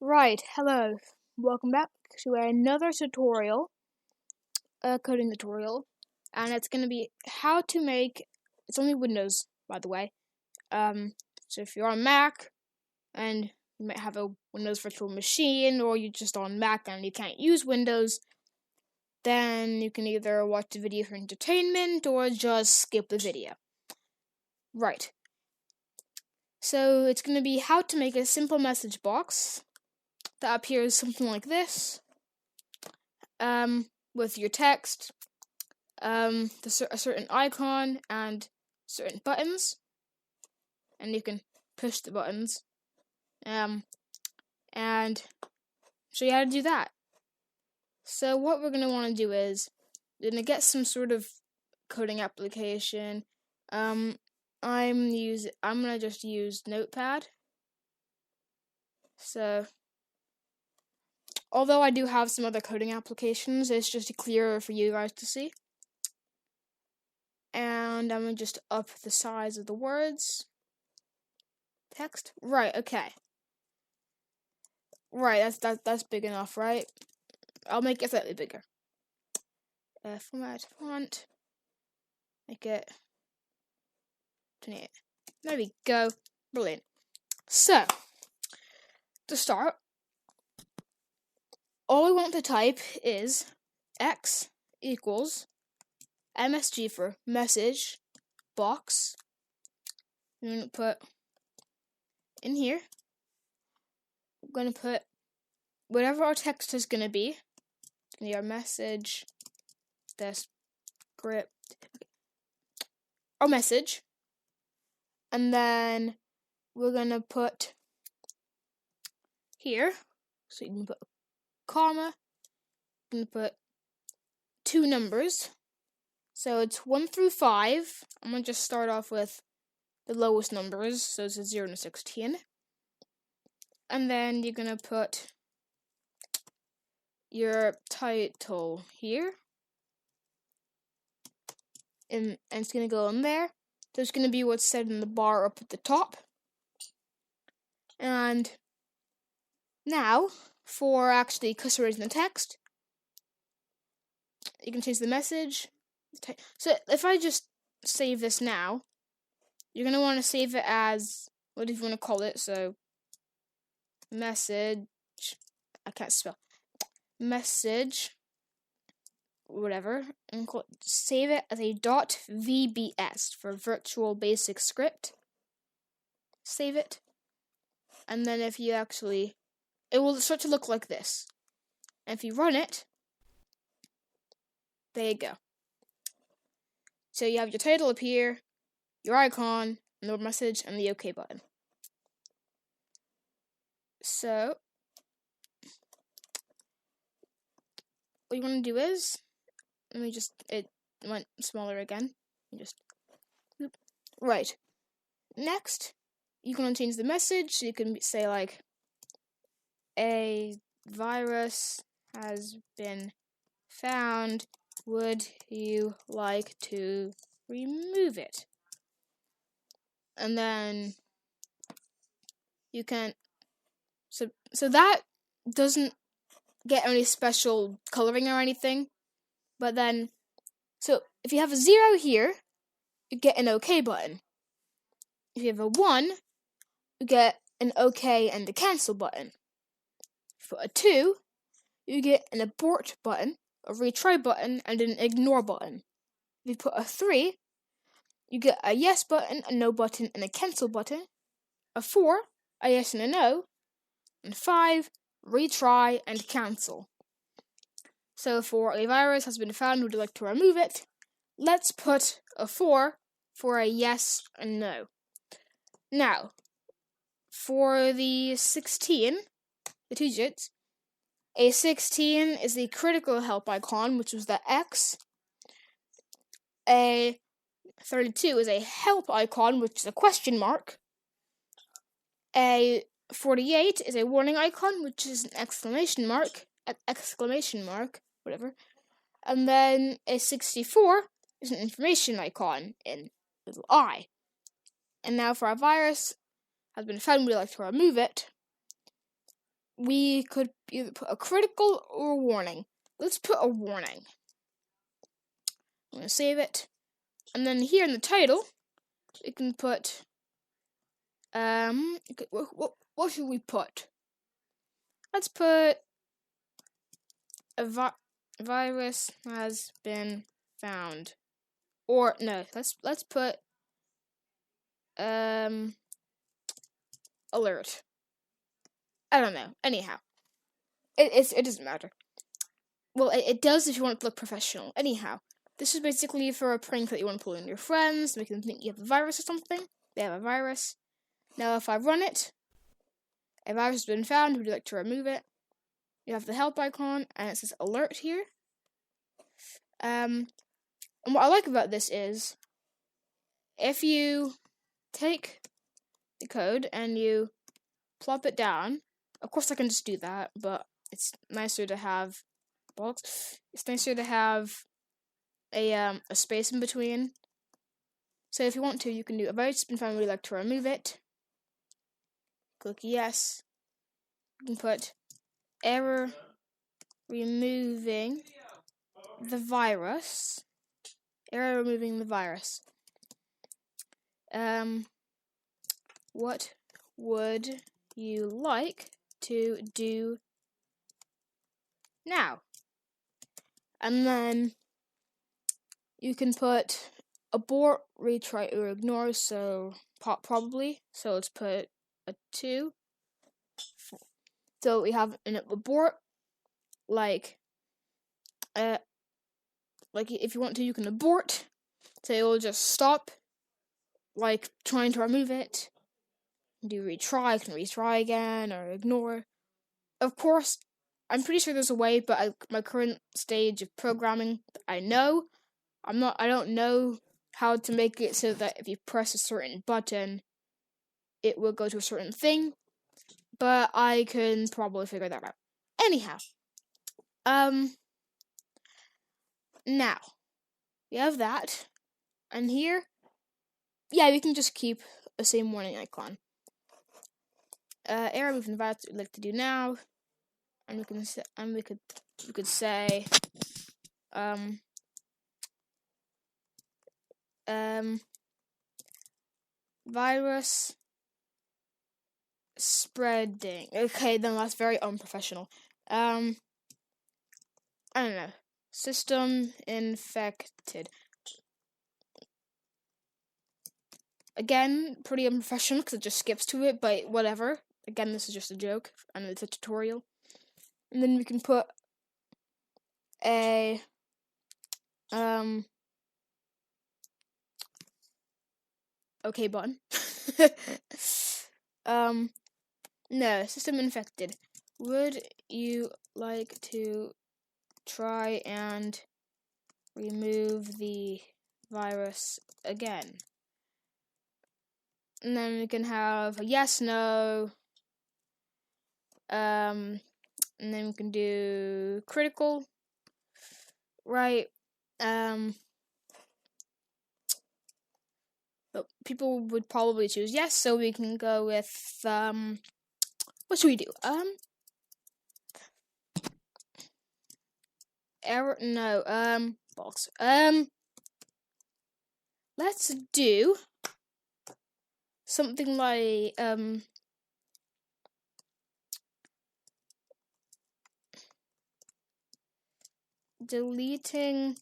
Right, hello. Welcome back to another tutorial, coding tutorial, and it's going to be how to make, it's only Windows, by the way. So if you're on Mac, and you might have a Windows virtual machine, or you're just on Mac and you can't use Windows, then you can either watch the video for entertainment, or just skip the video. Right. So it's going to be how to make a simple message box that appears something like this, with your text, a certain icon and certain buttons, and you can push the buttons, and show you how to do that. So what we're gonna want to do is we're gonna get some sort of coding application. I'm gonna just use Notepad. So, although I do have some other coding applications, it's just clearer for you guys to see. And I'm gonna just up the size of the words. Text. Right, okay. Right, that's big enough, right? I'll make it slightly bigger. Format font. Make it 28. There we go. Brilliant. So, to start, all we want to type is x equals MSG for message box. I'm going to put in here, I'm going to put whatever our text is going to be. It's going to be our message, the script, our message. And then we're going to put here, so you can put a comma, I'm going to put two numbers. So it's 1 through 5. I'm going to just start off with the lowest numbers, so it's a 0 to 16. And then you're going to put your title here. And it's going to go in there. So it's going to be what's said in the bar up at the top. And now, for actually customizing the text, you can change the message. So if I just save this now, you're going to want to save it as, what do you want to call it? So, message, I can't spell, message, whatever, and save it as a .vbs for virtual basic script. Save it. And then if you actually, it will start to look like this. And if you run it, there you go. So you have your title up here, your icon, and the message, and the OK button. So, what you want to do is, it went smaller again. Right. Next, you're going to change the message, so you can say like, a virus has been found. Would you like to remove it? And then you can, so that doesn't get any special coloring or anything, but then, so if you have a 0 here, you get an OK button. If you have a 1, you get an OK and a cancel button. For a 2, you get an abort button, a retry button, and an ignore button. If you put a 3, you get a yes button, a no button, and a cancel button. A 4, a yes and a no. And 5, retry and cancel. So for a virus has been found, would you like to remove it? Let's put a 4 for a yes and no. Now, for the 16, the 2 digits, a 16 is the critical help icon, which was the X. A 32 is a help icon, which is a question mark. A 48 is a warning icon, which is an exclamation mark, whatever. And then a 64 is an information icon in little I. And now for our virus has been found, we'd like to remove it. we could either put a critical or a warning. Let's put a warning. I'm going to save it. And then here in the title, we can put, what should we put? Let's put a virus has been found. Or, no, let's put, alert. I don't know. Anyhow, it doesn't matter. Well, it does if you want to look professional. Anyhow, this is basically for a prank that you want to pull in your friends, make them think you have a virus or something. They have a virus. Now, if I run it, a virus has been found. Would you like to remove it? You have the help icon, and it says alert here. And what I like about this is, if you take the code and you plop it down, of course I can just do that, but it's nicer to have It's nicer to have a space in between. So if you want to, you can do a virus has been found. Would you like to remove it? Click yes. You can put error removing the virus. Error removing the virus. What would you like to do now? And then you can put abort, retry, or ignore, so probably. So let's put a 2. So we have an abort, like if you want to, you can abort. So it will just stop, like trying to remove it. Do retry, can retry again, or ignore. Of course, I'm pretty sure there's a way, but my current stage of programming, I don't know how to make it so that if you press a certain button, it will go to a certain thing, but I can probably figure that out. Anyhow, now, we have that, and here, yeah, we can just keep the same warning icon. Error moving virus we'd like to do now, and we can we could say virus spreading. Okay, then that's very unprofessional. I don't know. System infected. Again, pretty unprofessional because it just skips to it, but whatever. Again, this is just a joke, and it's a tutorial. And then we can put a okay button. No, system infected. Would you like to try and remove the virus again? And then we can have a yes, no. And then we can do critical. Right. But people would probably choose yes, so we can go with what should we do? Error no, box. Let's do something like deleting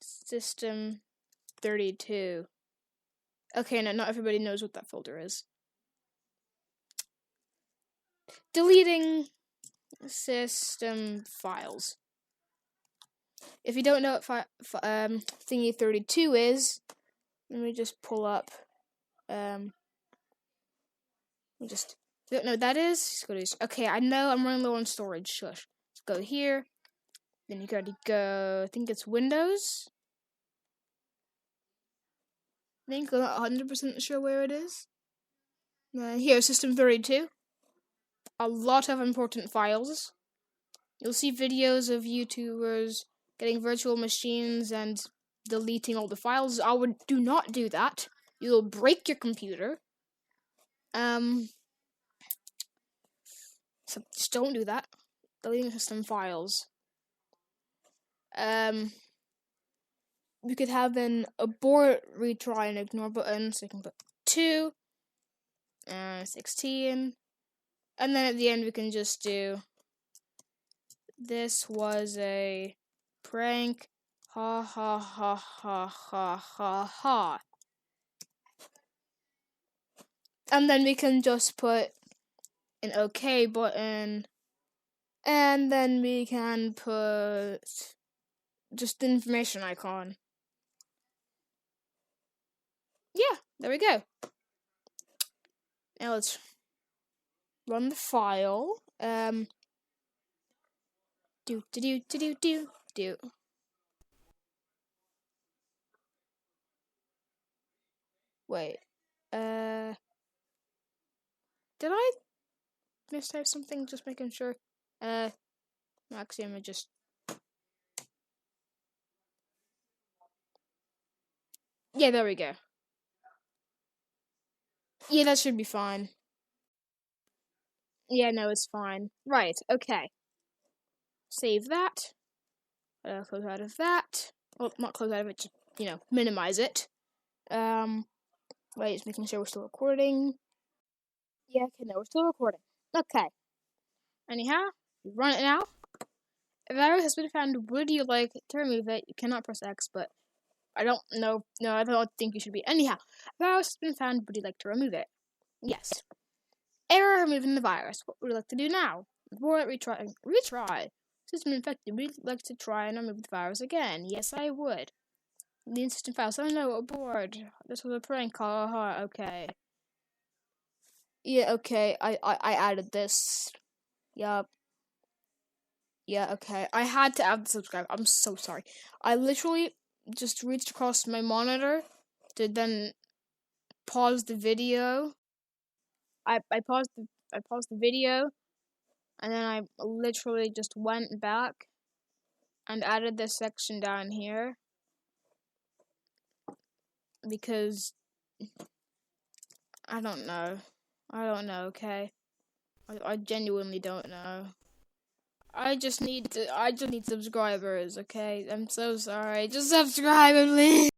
system 32. Okay, no, not everybody knows what that folder is. Deleting system files. If you don't know what thingy 32 is, let me just pull up. Don't know what that is. Okay, I know I'm running low on storage. Shush. Let's go here. Then you gotta go. I think it's Windows. I think I'm not 100% sure where it is. Here, System 32. A lot of important files. You'll see videos of YouTubers getting virtual machines and deleting all the files. Do not do that. You'll break your computer. So just don't do that. Deleting system files. We could have an abort, retry, and ignore button, so you can put 2, 16, and then at the end we can just do, this was a prank, ha ha ha ha ha ha ha. And then we can just put an OK button, and then we can put just the information icon. Yeah, there we go. Now let's run the file. Do. Wait. Did I mistype something? Just making sure. Actually, I'm just. Yeah, there we go. Yeah, that should be fine. Yeah, no, it's fine. Right, okay. Save that. Close out of that. Well, not close out of it, just, minimize it. Wait, just making sure we're still recording. Yeah, okay, no, we're still recording. Okay. Anyhow, you run it now. If virus has been found, would you like to remove it? You cannot press X, but I don't know. No, I don't think you should be. Anyhow, virus has been found, would you like to remove it? Yes. Error removing the virus. What would you like to do now? Abort, retry. Retry. System infected. Would you like to try and remove the virus again? Yes, I would. The system files. Oh no, abort. This was a prank. Haha, okay. Yeah, okay. I added this. Yup. Yeah, okay. I had to add the subscribe. I'm so sorry. I literally just reached across my monitor to then pause the video. I paused the video, and then I literally just went back and added this section down here because I don't know. Okay? I genuinely don't know. I just need subscribers, okay? I'm so sorry. Just subscribe, please.